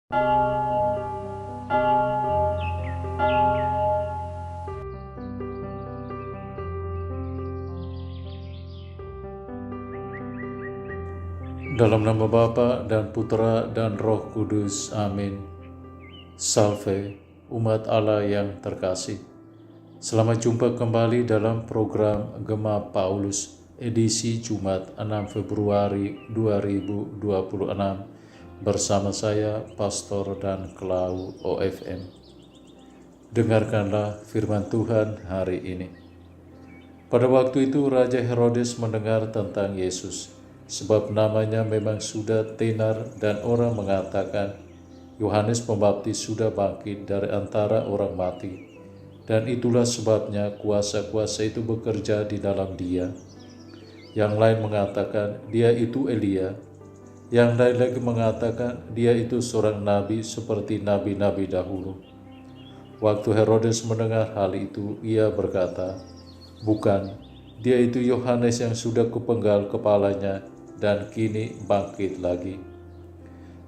Dalam nama Bapa dan Putra dan Roh Kudus. Amin. Salve, umat Allah yang terkasih. Selamat jumpa kembali dalam program Gema Paulus, edisi Jumat 6 Februari 2026, bersama saya, Pastor Dan Klau OFM. Dengarkanlah firman Tuhan hari ini. Pada waktu itu Raja Herodes mendengar tentang Yesus, sebab namanya memang sudah tenar dan orang mengatakan, Yohanes Pembaptis sudah bangkit dari antara orang mati. Dan itulah sebabnya kuasa-kuasa itu bekerja di dalam dia. Yang lain mengatakan, dia itu Elia. Yang lain lagi mengatakan, dia itu seorang nabi seperti nabi-nabi dahulu. Waktu Herodes mendengar hal itu, ia berkata, bukan, dia itu Yohanes yang sudah kupenggal kepalanya dan kini bangkit lagi.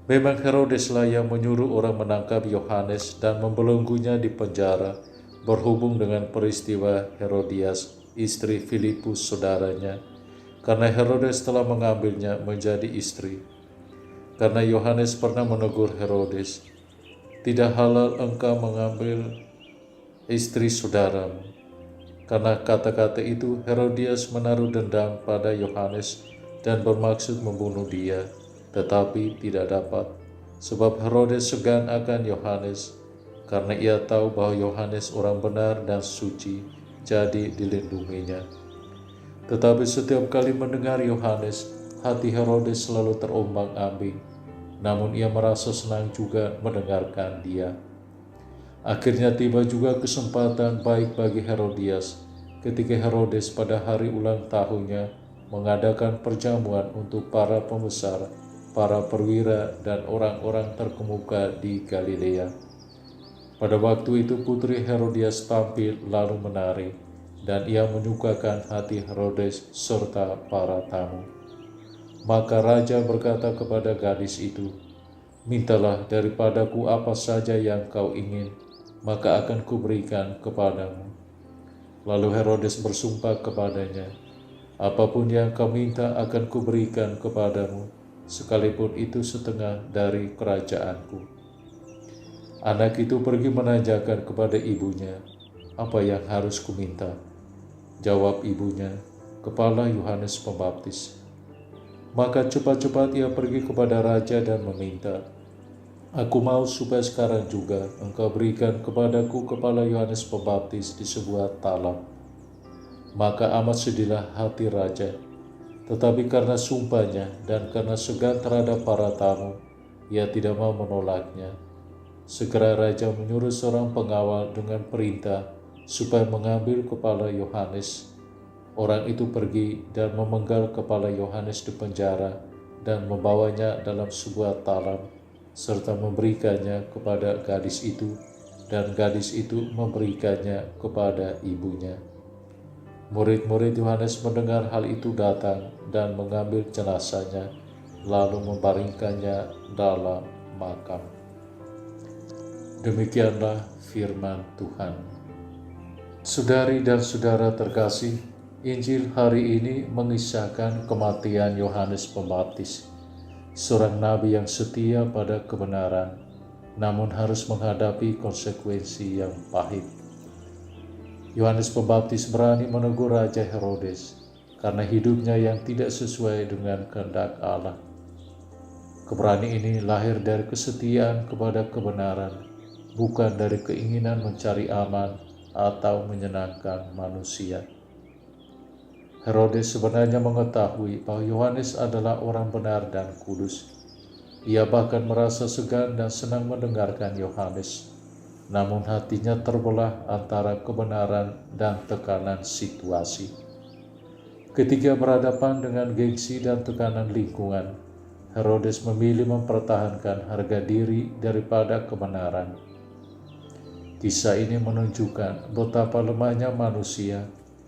Memang Herodeslah yang menyuruh orang menangkap Yohanes dan membelenggunya di penjara berhubung dengan peristiwa Herodias, istri Filipus saudaranya, karena Herodes telah mengambilnya menjadi istri. Karena Yohanes pernah menegur Herodes, tidak halal engkau mengambil istri saudaramu. Karena kata-kata itu, Herodias menaruh dendam pada Yohanes dan bermaksud membunuh dia, tetapi tidak dapat, sebab Herodes segan akan Yohanes, karena ia tahu bahwa Yohanes orang benar dan suci, jadi dilindunginya. Tetapi setiap kali mendengar Yohanes, hati Herodes selalu terombang-ambing, namun ia merasa senang juga mendengarkan dia. Akhirnya tiba juga kesempatan baik bagi Herodias ketika Herodes pada hari ulang tahunnya mengadakan perjamuan untuk para pembesar, para perwira, dan orang-orang terkemuka di Galilea. Pada waktu itu putri Herodias tampil lalu menari, dan ia menyukakan hati Herodes serta para tamu. Maka raja berkata kepada gadis itu, mintalah daripadaku apa saja yang kau ingin, maka akan kuberikan kepadamu. Lalu Herodes bersumpah kepadanya, apapun yang kau minta akan kuberikan kepadamu, sekalipun itu setengah dari kerajaanku. Anak itu pergi menanyakan kepada ibunya, apa yang harus kuminta? Jawab ibunya, kepala Yohanes Pembaptis. Maka cepat-cepat ia pergi kepada raja dan meminta, aku mau supaya sekarang juga engkau berikan kepadaku kepala Yohanes Pembaptis di sebuah talam. Maka amat sedihlah hati raja, tetapi karena sumpahnya dan karena segan terhadap para tamu, ia tidak mau menolaknya. Segera raja menyuruh seorang pengawal dengan perintah supaya mengambil kepala Yohanes. Orang itu pergi dan memenggal kepala Yohanes di penjara dan membawanya dalam sebuah talam, serta memberikannya kepada gadis itu, dan gadis itu memberikannya kepada ibunya. Murid-murid Yohanes mendengar hal itu datang dan mengambil jenazahnya, lalu membaringkannya dalam makam. Demikianlah firman Tuhan. Saudari dan saudara terkasih, Injil hari ini mengisahkan kematian Yohanes Pembaptis, seorang nabi yang setia pada kebenaran, namun harus menghadapi konsekuensi yang pahit. Yohanes Pembaptis berani menegur Raja Herodes karena hidupnya yang tidak sesuai dengan kehendak Allah. Keberanian ini lahir dari kesetiaan kepada kebenaran, bukan dari keinginan mencari aman atau menyenangkan manusia. Herodes sebenarnya mengetahui bahwa Yohanes adalah orang benar dan kudus. Ia bahkan merasa segan dan senang mendengarkan Yohanes, namun hatinya terbelah antara kebenaran dan tekanan situasi. Ketika berhadapan dengan gengsi dan tekanan lingkungan, Herodes memilih mempertahankan harga diri daripada kebenaran. Kisah ini menunjukkan betapa lemahnya manusia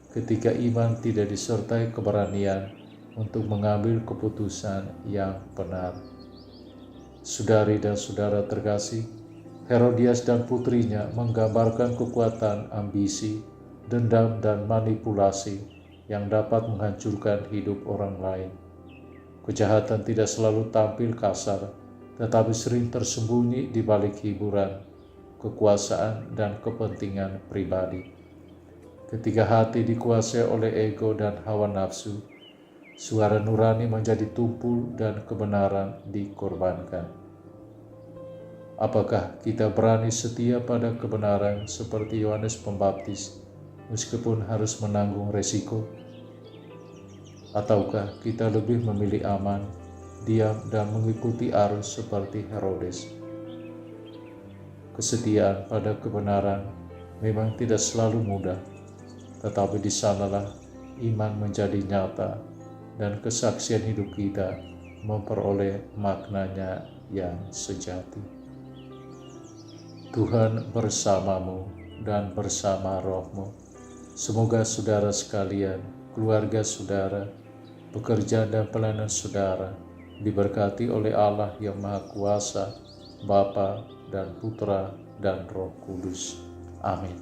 ketika iman tidak disertai keberanian untuk mengambil keputusan yang benar. Saudari dan saudara terkasih, Herodias dan putrinya menggambarkan kekuatan ambisi, dendam, dan manipulasi yang dapat menghancurkan hidup orang lain. Kejahatan tidak selalu tampil kasar, tetapi sering tersembunyi di balik hiburan, kekuasaan, dan kepentingan pribadi. Ketika hati dikuasai oleh ego dan hawa nafsu, suara nurani menjadi tumpul dan kebenaran dikorbankan. Apakah kita berani setia pada kebenaran seperti Yohanes Pembaptis, meskipun harus menanggung resiko? Ataukah kita lebih memilih aman, diam, dan mengikuti arus seperti Herodes? Kesetiaan pada kebenaran memang tidak selalu mudah, tetapi di sanalah iman menjadi nyata dan kesaksian hidup kita memperoleh maknanya yang sejati. Tuhan bersamamu dan bersama rohmu. Semoga saudara sekalian, keluarga saudara, pekerjaan dan pelayanan saudara diberkati oleh Allah yang Maha Kuasa, Bapa dan Putra dan Roh Kudus. Amin.